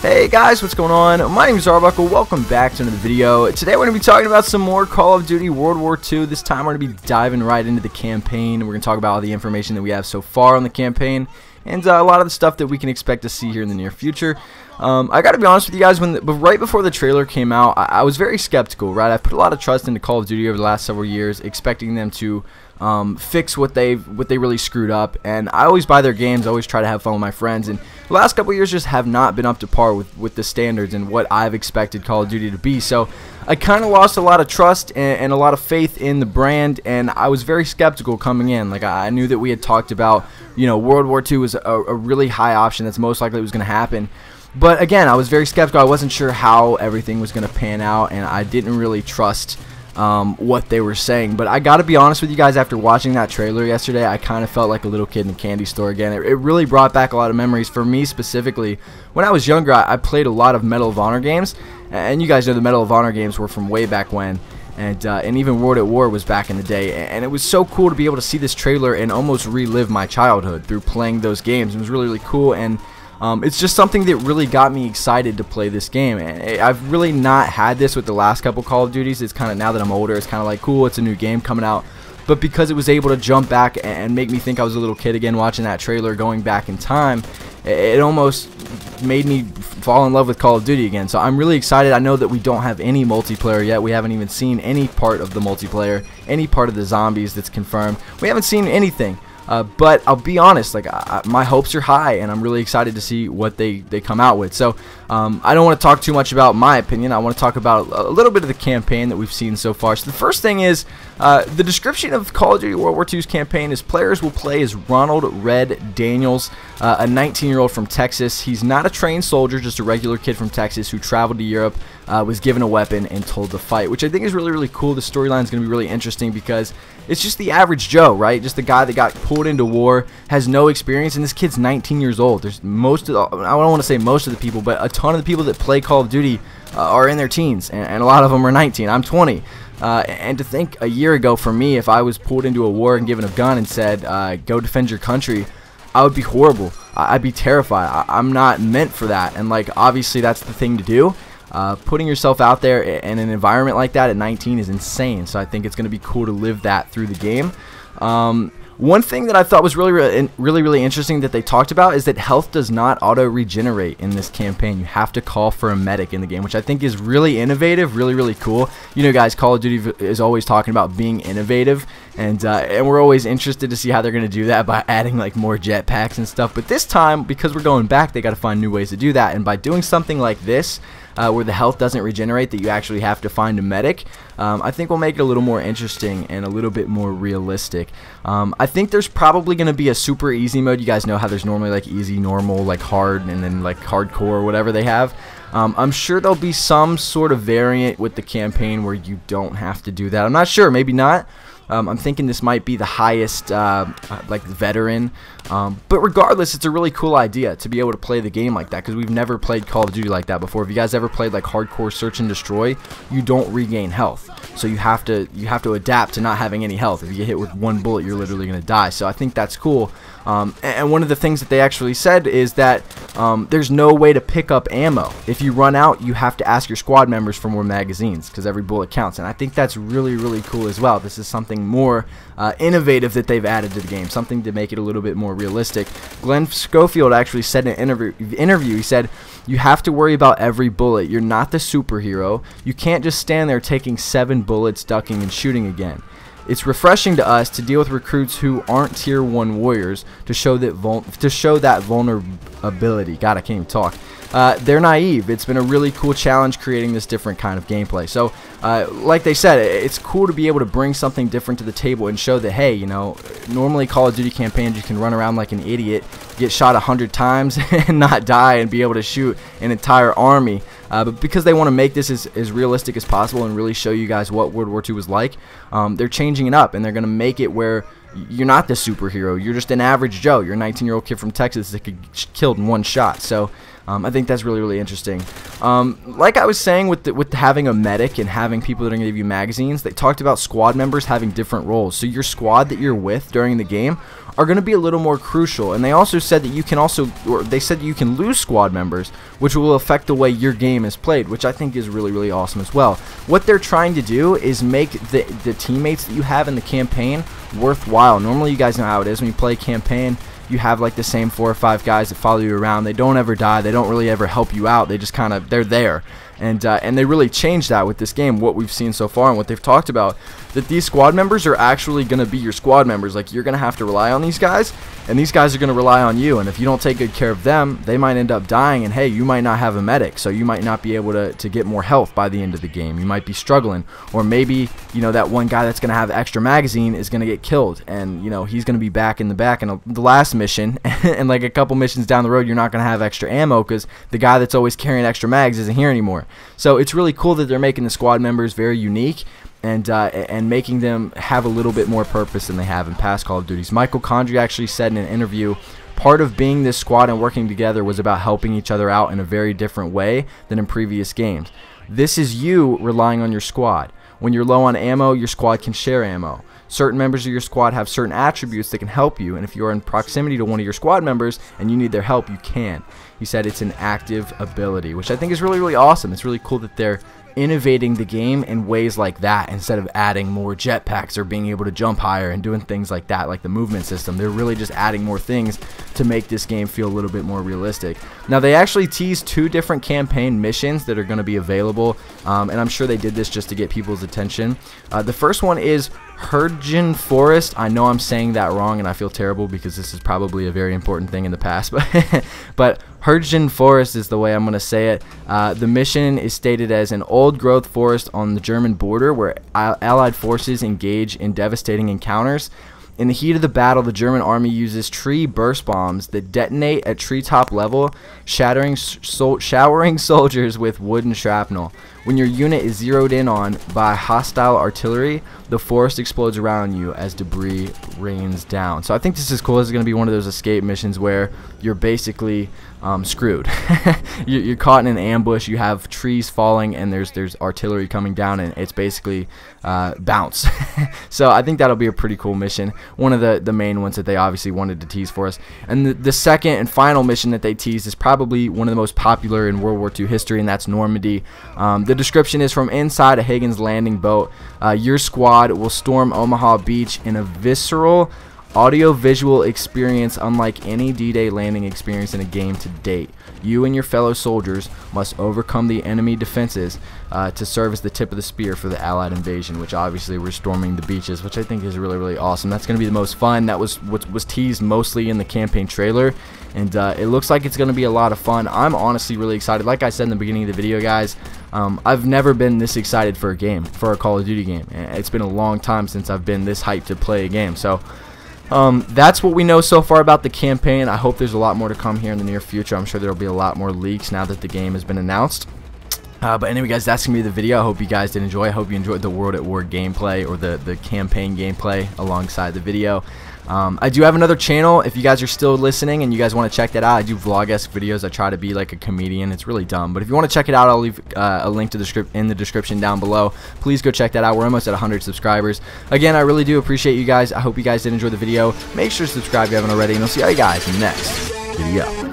Hey guys, what's going on? My name is Arbuckle. Welcome back to another video. Today we're going to be talking about some more Call of Duty World War II. This time we're going to be diving right into the campaign. We're going to talk about all the information that we have so far on the campaign and a lot of the stuff that we can expect to see here in the near future. I got to be honest with you guys, right before the trailer came out, I was very skeptical, right? I put a lot of trust into Call of Duty over the last several years, expecting them to fix what they really screwed up, and I always buy their games, always try to have fun with my friends, and the last couple of years just have not been up to par with the standards and what I've expected Call of Duty to be. So I kind of lost a lot of trust and a lot of faith in the brand, and I was very skeptical coming in. Like, I knew that we had talked about, you know, World War II was a really high option that's most likely was going to happen. But again, I was very skeptical. I wasn't sure how everything was going to pan out, and I didn't really trust what they were saying. But I gotta be honest with you guys, after watching that trailer yesterday, I kind of felt like a little kid in a candy store again. It really brought back a lot of memories for me specifically. When I was younger, I played a lot of Medal of Honor games, and you guys know the Medal of Honor games were from way back when, and even World at War was back in the day, and it was so cool to be able to see this trailer and almost relive my childhood through playing those games. It was really, really cool, and it's just something that really got me excited to play this game. And I've really not had this with the last couple Call of Duties. It's kind of, now that I'm older, it's kind of like, cool, it's a new game coming out. But because it was able to jump back and make me think I was a little kid again watching that trailer, going back in time, it almost made me fall in love with Call of Duty again. So I'm really excited. I know that we don't have any multiplayer yet. We haven't even seen any part of the multiplayer, any part of the zombies that's confirmed. We haven't seen anything. But I'll be honest, like, my hopes are high, and I'm really excited to see what they come out with. So I don't want to talk too much about my opinion. I want to talk about a little bit of the campaign that we've seen so far. So the first thing is, the description of Call of Duty World War II's campaign is players will play as Ronald Red Daniels, a 19-year-old from Texas. He's not a trained soldier, just a regular kid from Texas who traveled to Europe, was given a weapon and told to fight, which I think is really, really cool. The storyline is going to be really interesting because it's just the average Joe, right? Just the guy that got pulled into war, has no experience, and this kid's 19 years old. There's I don't want to say most of the people, but a ton of the people that play Call of Duty are in their teens, and a lot of them are 19. I'm 20. And to think a year ago for me, if I was pulled into a war and given a gun and said, go defend your country, I would be horrible. I'd be terrified. I'm not meant for that, and like, obviously that's the thing to do. Putting yourself out there in an environment like that at 19 is insane, so I think it's going to be cool to live that through the game. One thing that I thought was really interesting that they talked about is that health does not auto-regenerate in this campaign. You have to call for a medic in the game, which I think is really innovative, really cool. You know, guys, Call of Duty is always talking about being innovative, and we're always interested to see how they're going to do that by adding like more jetpacks and stuff. But this time, because we're going back, they got to find new ways to do that, and by doing something like this, where the health doesn't regenerate, that you actually have to find a medic, I think will make it a little more interesting and a little bit more realistic. I think there's probably going to be a super easy mode. You guys know how there's normally like easy, normal, like hard, and then like hardcore or whatever they have. I'm sure there'll be some sort of variant with the campaign where you don't have to do that. I'm not sure, maybe not. I'm thinking this might be the highest, like, veteran. But regardless, it's a really cool idea to be able to play the game like that, because we've never played Call of Duty like that before. If you guys ever played like hardcore search and destroy, you don't regain health, so you have to adapt to not having any health. If you get hit with one bullet, you're literally gonna die. So I think that's cool. And one of the things that they actually said is that there's no way to pick up ammo. If you run out, you have to ask your squad members for more magazines, because every bullet counts. And I think that's really cool as well. This is something more innovative that they've added to the game, something to make it a little bit more realistic. Glenn Schofield actually said in an interview, he said, "You have to worry about every bullet. You're not the superhero. You can't just stand there taking 7 bullets, ducking, and shooting again. It's refreshing to us to deal with recruits who aren't tier 1 warriors to show that vulnerability." God, I can't even talk. They're naive. It's been a really cool challenge creating this different kind of gameplay. So, like they said, it's cool to be able to bring something different to the table and show that, hey, you know, normally Call of Duty campaigns you can run around like an idiot, get shot 100 times and not die, and be able to shoot an entire army. But because they want to make this as realistic as possible and really show you guys what World War II was like, they're changing it up, and they're going to make it where you're not the superhero. You're just an average Joe. You're a 19-year-old kid from Texas that could get killed in one shot. So I think that's really, really interesting. Like I was saying with having a medic and having people that are going to give you magazines, they talked about squad members having different roles. So your squad that you're with during the game are going to be a little more crucial. And they also said that you can they said that you can lose squad members, which will affect the way your game is played, which I think is really, really awesome as well. What they're trying to do is make the teammates that you have in the campaign worthwhile. Normally, you guys know how it is when you play campaign. You have like the same 4 or 5 guys that follow you around. They don't ever die. They don't really ever help you out. They just kind of, they're there. And they really changed that with this game, what we've seen so far and what they've talked about, that these squad members are actually going to be your squad members. Like, you're going to have to rely on these guys, and these guys are going to rely on you. And if you don't take good care of them, they might end up dying, and hey, you might not have a medic, so you might not be able to get more health by the end of the game. You might be struggling, or maybe, you know, that one guy that's going to have extra magazine is going to get killed, and, you know, he's going to be back in the back in the last mission, and like a couple missions down the road, you're not going to have extra ammo because the guy that's always carrying extra mags isn't here anymore. So it's really cool that they're making the squad members very unique and making them have a little bit more purpose than they have in past Call of Duties. Michael Condrey actually said in an interview, part of being this squad and working together was about helping each other out in a very different way than in previous games. This is you relying on your squad. When you're low on ammo, your squad can share ammo. Certain members of your squad have certain attributes that can help you, and if you're in proximity to one of your squad members and you need their help, you can. He said it's an active ability, which I think is really, really awesome. It's really cool that they're innovating the game in ways like that instead of adding more jetpacks or being able to jump higher and doing things like that, like the movement system. They're really just adding more things to make this game feel a little bit more realistic. Now, they actually teased 2 different campaign missions that are going to be available, and I'm sure they did this just to get people's attention. The first one is Hergen Forest. I know I'm saying that wrong, and I feel terrible because this is probably a very important thing in the past, but Hergen Forest is the way I'm going to say it. The mission is stated as an old-growth forest on the German border where Allied forces engage in devastating encounters. In the heat of the battle, the German army uses tree burst bombs that detonate at treetop level, showering soldiers with wooden shrapnel. When your unit is zeroed in on by hostile artillery, the forest explodes around you as debris rains down. So I think this is cool. This is going to be one of those escape missions where you're basically screwed. You're caught in an ambush. You have trees falling, and there's artillery coming down, and it's basically bounce. So I think that'll be a pretty cool mission. One of the main ones that they obviously wanted to tease for us. And the second and final mission that they teased is probably one of the most popular in World War II history, and that's Normandy. The description is from inside a Higgins landing boat. Your squad will storm Omaha Beach in a visceral audio-visual experience unlike any D-Day landing experience in a game to date. You and your fellow soldiers must overcome the enemy defenses to serve as the tip of the spear for the Allied invasion, which obviously we're storming the beaches, which I think is really, really awesome. That's going to be the most fun. That was what was teased mostly in the campaign trailer, and it looks like it's going to be a lot of fun. I'm honestly really excited. Like I said in the beginning of the video, guys, I've never been this excited for a game, for a Call of Duty game. It's been a long time since I've been this hyped to play a game. So that's what we know so far about the campaign. I hope there's a lot more to come here in the near future. I'm sure there will be a lot more leaks now that the game has been announced. But anyway, guys, that's going to be the video. I hope you guys did enjoy. I hope you enjoyed the World at War gameplay, or the campaign gameplay alongside the video. I do have another channel. If you guys are still listening and you guys want to check that out, I do vlog-esque videos. I try to be like a comedian. It's really dumb. But if you want to check it out, I'll leave a link to in the description down below. Please go check that out. We're almost at 100 subscribers. Again, I really do appreciate you guys. I hope you guys did enjoy the video. Make sure to subscribe if you haven't already, and I'll see you guys in the next video.